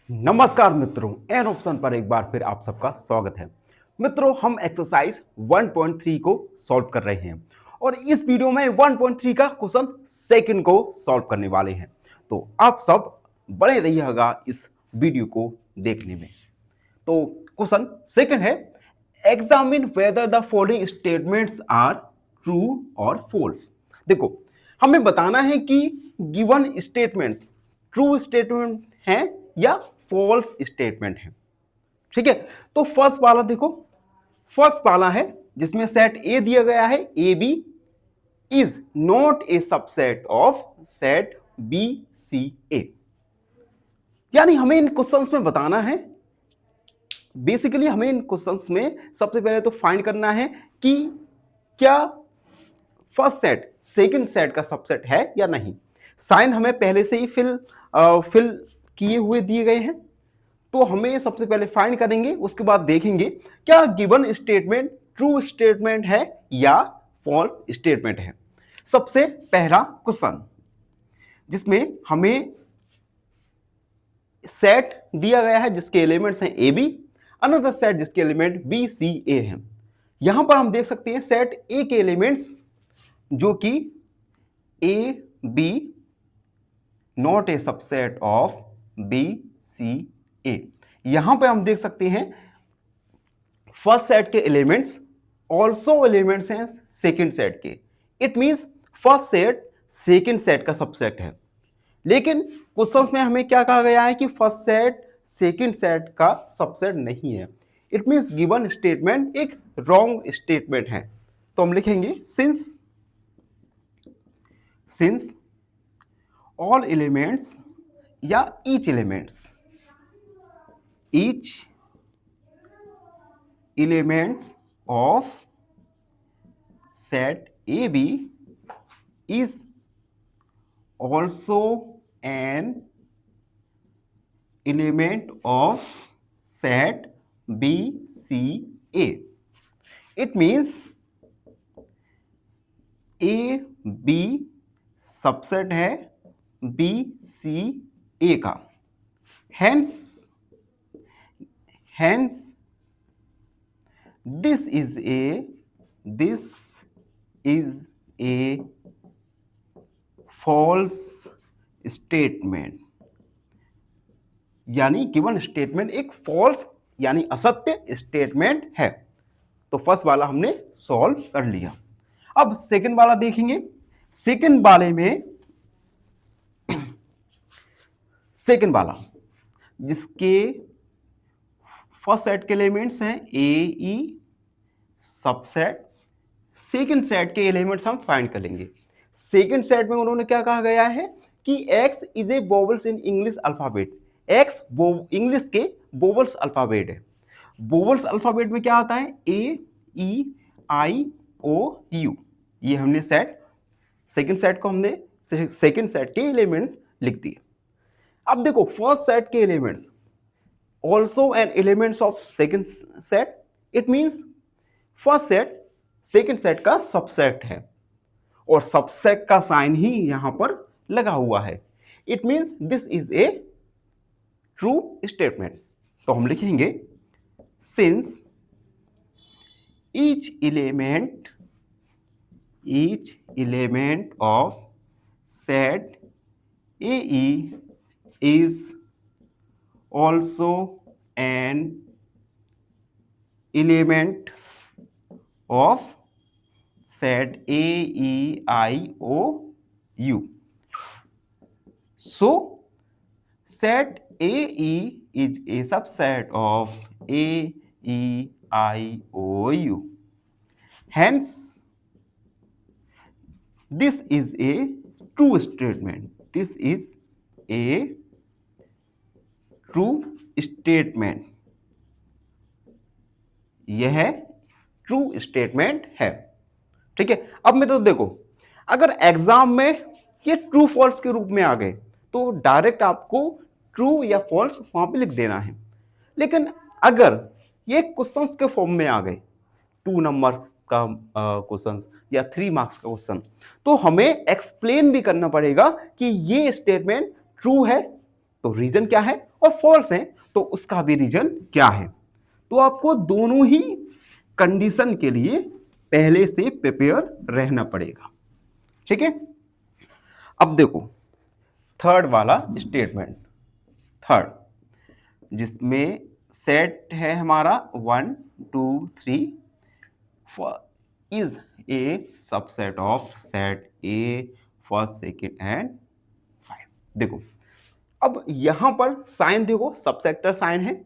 नमस्कार मित्रों, an option पर एक बार फिर आप सबका स्वागत है। मित्रों, हम एक्सरसाइज 1.3 को सॉल्व कर रहे हैं और इस वीडियो में 1.3 का क्वेश्चन सेकंड को सॉल्व करने वाले हैं। तो आप सब बने रहिएगा इस वीडियो को देखने में। तो क्वेश्चन सेकंड है, examine whether the following statements are true और फॉल्स। देखो, हमें बताना है कि गिवन स्टेटमेंट्स ट्रू स्टेटमेंट हैं या फॉल्स स्टेटमेंट है। ठीक है, तो फर्स्ट वाला देखो, फर्स्ट वाला है जिसमें सेट ए दिया गया है, A B is not a subset of set B C A. यानी हमें इन क्वेश्चंस में बताना है, बेसिकली हमें इन क्वेश्चंस में सबसे पहले तो फाइंड करना है कि क्या फर्स्ट सेट सेकंड सेट का सबसेट है या नहीं। साइन हमें पहले से ही फिल किए हुए दिए गए हैं, तो हमें सबसे पहले फाइंड करेंगे, उसके बाद देखेंगे क्या गिवन स्टेटमेंट ट्रू स्टेटमेंट है या फॉल्स स्टेटमेंट है। सबसे पहला क्वेश्चन जिसमें हमें सेट दिया गया है जिसके एलिमेंट्स हैं ए बी, अनदर सेट जिसके एलिमेंट बी सी ए हैं। यहां पर हम देख सकते हैं सेट ए के एलिमेंट्स जो कि A B not a subset of B C A. यहां पे हम देख सकते हैं फर्स्ट सेट के एलिमेंट्स ऑल्सो एलिमेंट्स हैं सेकंड सेट के। It means first set second set का सबसेट है, लेकिन क्वेश्चन में हमें क्या कहा गया है कि फर्स्ट सेट सेकंड सेट का सबसेट नहीं है। इट मींस गिवन स्टेटमेंट एक रॉन्ग स्टेटमेंट है। तो हम लिखेंगे सिंस ऑल एलिमेंट्स या each elements of set A B is also an element of set B C A. It means A B subset है B C A का। Hence this is a false statement, यानी given statement एक false यानी असत्य statement है। तो first वाला हमने सॉल्व कर लिया। अब सेकंड वाला देखेंगे। सेकंड वाले में सेकंड वाला जिसके फर्स्ट सेट के एलिमेंट्स हैं ए ई सबसेट, सेकंड सेट के एलिमेंट्स हम फाइंड कर लेंगे। सेकेंड सेट में उन्होंने क्या कहा गया है कि X is a vowels in English alphabet. X English के वोवेल्स अल्फाबेट है। वोवेल्स अल्फाबेट में क्या आता है ए ई आई ओ यू। ये हमने सेकेंड सेट को हमने सेकेंड सेट के एलिमेंट्स लिख दिए। अब देखो फर्स्ट सेट के elements also an elements of second set. It means first set second set का सबसेट है और सबसेट का साइन ही यहां पर लगा हुआ है। It means this is A true statement. तो हम लिखेंगे since each element of set A E is also an element of set A E I O U. So set A E is a subset of A E I O U. Hence this is a true statement. This is a true statement. यह true statement है। ठीक है, अब मैं तो देखो अगर exam में ये ट्रू फॉल्स के रूप में आ गए तो डायरेक्ट आपको ट्रू या फॉल्स वहां पे लिख देना है। लेकिन अगर ये क्वेश्चंस के फॉर्म में आ गए 2 नंबर्स का क्वेश्चन या 3 मार्क्स का क्वेश्चन, तो हमें एक्सप्लेन भी करना पड़ेगा कि ये स्टेटमेंट ट्रू है तो रीजन क्या है, और फॉल्स है तो उसका भी रीजन क्या है। तो आपको दोनों ही कंडीशन के लिए पहले से प्रिपेयर रहना पड़ेगा। ठीक है, अब देखो थर्ड वाला स्टेटमेंट, थर्ड जिसमें सेट है हमारा 1 2 3 is a subset of set A first second and 5। देखो अब यहां पर साइन देखो, सबसेक्टर साइन है।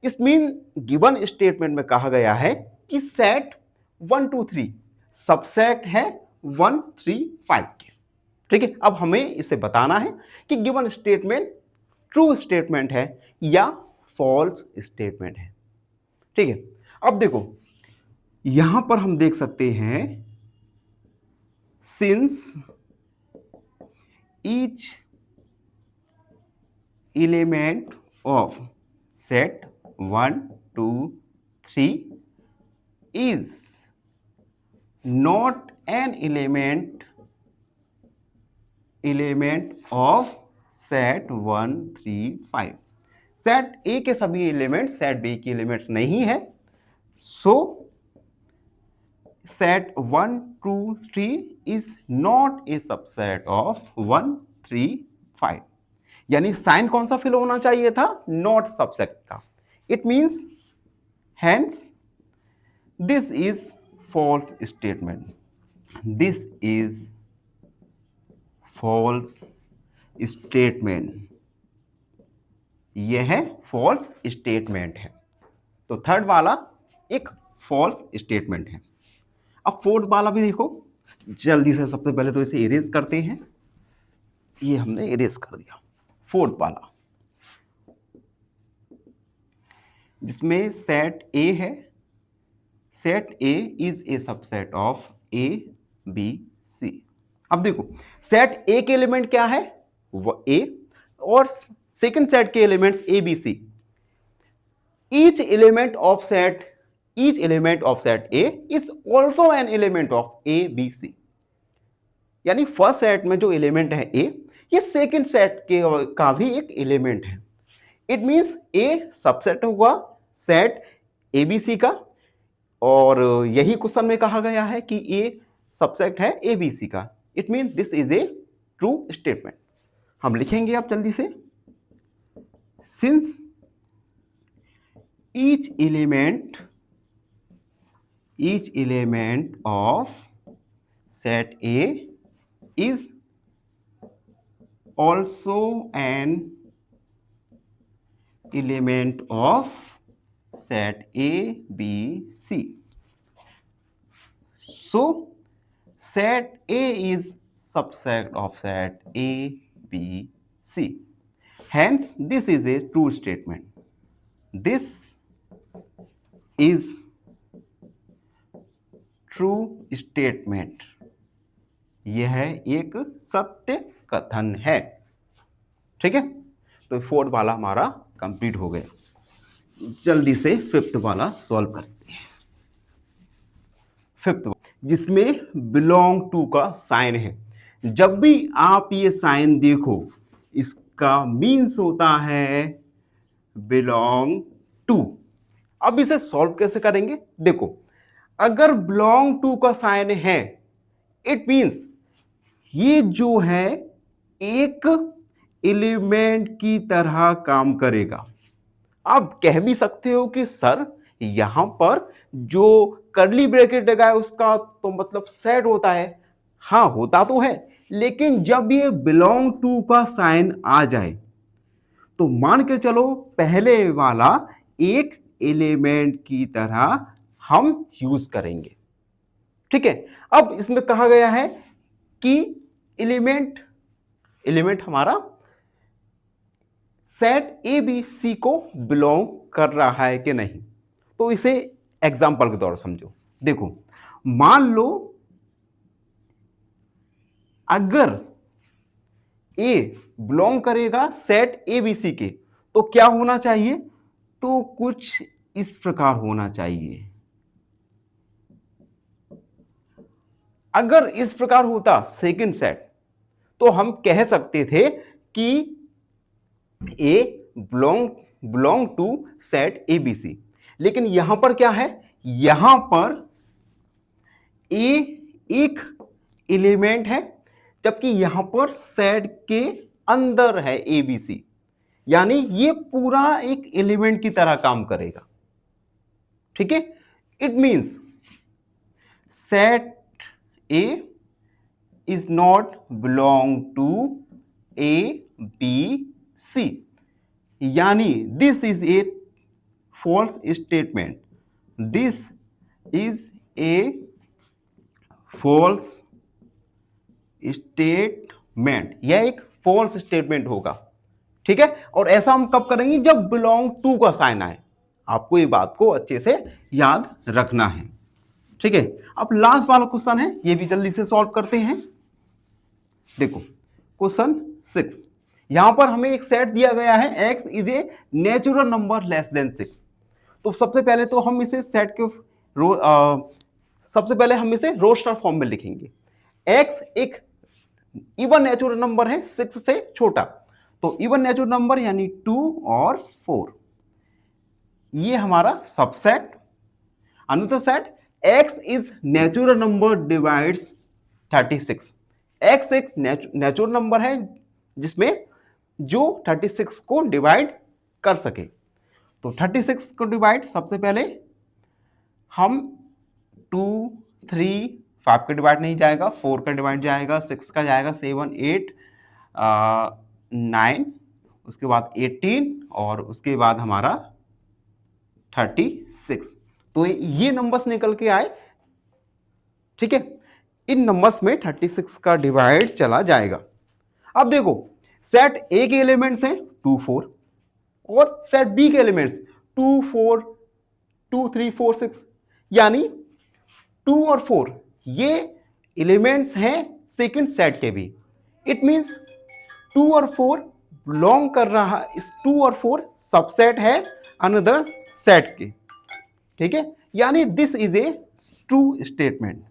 इस मीन गिवन स्टेटमेंट में कहा गया है कि सेट 1 2 3 सबसेट है 1 3 5 के। ठीक है, अब हमें इसे बताना है कि गिवन स्टेटमेंट ट्रू स्टेटमेंट है या फॉल्स स्टेटमेंट है। ठीक है, अब देखो यहां पर हम देख सकते हैं since each element of set 1 2 3 is not an element of set 1 3 5। Set ए के सभी एलिमेंट सेट बी के एलिमेंट्स नहीं है, सो set 1 2 3 is not a subset of 1 3 5। यानी साइन कौन सा फिल होना चाहिए था, नॉट सबसेट का। It means hence this is false statement, this is false statement, यह है फॉल्स स्टेटमेंट है। तो थर्ड वाला एक फॉल्स स्टेटमेंट है। अब फोर्थ वाला भी देखो, जल्दी से सबसे पहले तो इसे इरेज करते हैं, ये हमने इरेज कर दिया। फोर्थ वाला जिसमें सेट ए है, set A is a subset of A B C. अब देखो सेट ए के एलिमेंट क्या है, वो ए, और सेकंड सेट के elements A B C. Each element of set A is also an element of A B C. यानी first set में जो एलिमेंट है ए, ये सेकंड सेट के का भी एक एलिमेंट है। इट मींस ए सबसेट हुआ सेट ए बी सी का, और यही क्वेश्चन में कहा गया है कि ए सबसेट है ए बी सी का। It mean this is A true statement. हम लिखेंगे अब जल्दी से, since each element of set A is also an element of set A, B, C. So, set A is subset of set A, B, C. Hence, this is a true statement. This is true statement. यह एक सत्य कथन है। ठीक है, तो fourth वाला हमारा कंप्लीट हो गया। जल्दी से फिफ्थ वाला सॉल्व करते हैं। फिफ्थ जिसमें बिलोंग टू का साइन है। जब भी आप ये साइन देखो, इसका मीन्स होता है बिलोंग टू। अब इसे सॉल्व कैसे करेंगे, देखो अगर बिलोंग टू का साइन है, इट मीन्स ये जो है एक एलिमेंट की तरह काम करेगा। आप कह भी सकते हो कि सर यहां पर जो कर्ली ब्रैकेट लगा है उसका तो मतलब सेट होता है। हाँ होता तो है, लेकिन जब ये बिलोंग टू का साइन आ जाए तो मान के चलो पहले वाला एक एलिमेंट की तरह हम यूज करेंगे। ठीक है, अब इसमें कहा गया है कि एलिमेंट हमारा सेट ए बी सी को बिलोंग कर रहा है कि नहीं। तो इसे एग्जाम्पल के द्वारा समझो। देखो मान लो अगर ए बिलोंग करेगा सेट ए बी सी के, तो क्या होना चाहिए, तो कुछ इस प्रकार होना चाहिए। अगर इस प्रकार होता सेकंड सेट, तो हम कह सकते थे कि A belong to set A B C. लेकिन यहां पर क्या है, यहां पर ए एक एलिमेंट है, जबकि यहां पर सेट के अंदर है ए बी सी, यानी ये पूरा एक एलिमेंट की तरह काम करेगा। ठीक है, it means set A is not belong to A B C, यानी this is a false statement. This is a false statement, यह एक फॉल्स स्टेटमेंट होगा। ठीक है, और ऐसा हम कब करेंगे, जब बिलोंग टू का साइन आए। आपको ये बात को अच्छे से याद रखना है। ठीक है, अब लास्ट वाला क्वेश्चन है, ये भी जल्दी से सॉल्व करते हैं। देखो क्वेश्चन 6, यहां पर हमें एक सेट दिया गया है, x is a natural number less than 6। तो सबसे पहले तो हम इसे सेट के सबसे पहले हम इसे रोस्टर फॉर्म में लिखेंगे। x एक इवन नेचुरल नंबर है 6 से छोटा, तो इवन नेचुरल नंबर यानी 2 और 4, ये हमारा subset. Another set x is natural number divides 36। x एक नेचुरल नंबर है जिसमें जो 36 को डिवाइड कर सके। तो 36 को डिवाइड सबसे पहले हम 2, 3, 5 का डिवाइड नहीं जाएगा, 4 का डिवाइड जाएगा, 6 का जाएगा, 7, 8, 9, उसके बाद 18 और उसके बाद हमारा 36। तो ये नंबर्स निकल के आए। ठीक है, इन नंबर्स में 36 का डिवाइड चला जाएगा। अब देखो सेट ए के एलिमेंट्स हैं 2, 4 और सेट बी के एलिमेंट्स 2, 4, 2, 3, 4, 6, यानी 2 और 4 ये एलिमेंट्स हैं सेकंड सेट के भी। इट मींस 2 और 4 बिलोंग कर रहा, इस 2 और 4 सबसेट है अनदर सेट के। ठीक है, यानी this is A true statement.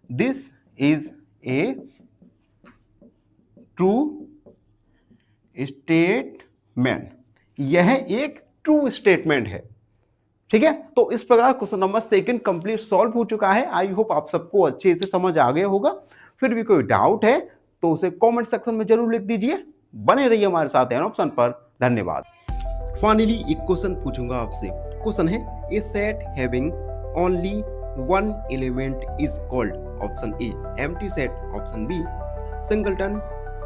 This is A true statement, यह एक ट्रू स्टेटमेंट है। ठीक है, तो इस प्रकार क्वेश्चन नंबर 2 कंप्लीट सॉल्व हो चुका है। आई होप आप सबको अच्छे से समझ आ गया होगा। फिर भी कोई डाउट है तो उसे कमेंट सेक्शन में जरूर लिख दीजिए। बने रहिए हमारे साथ एन ऑप्शन पर। धन्यवाद। फाइनली एक क्वेश्चन पूछूंगा आपसे। क्वेश्चन है, a set having only one element is called. Option A empty set, option B singleton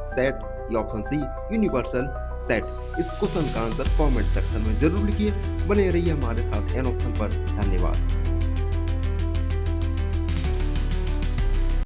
set, या ऑप्शन सी यूनिवर्सल सेट। इस क्वेश्चन का आंसर कमेंट सेक्शन में जरूर लिखिए। बने रहिए हमारे साथ एन ऑप्शन पर। धन्यवाद।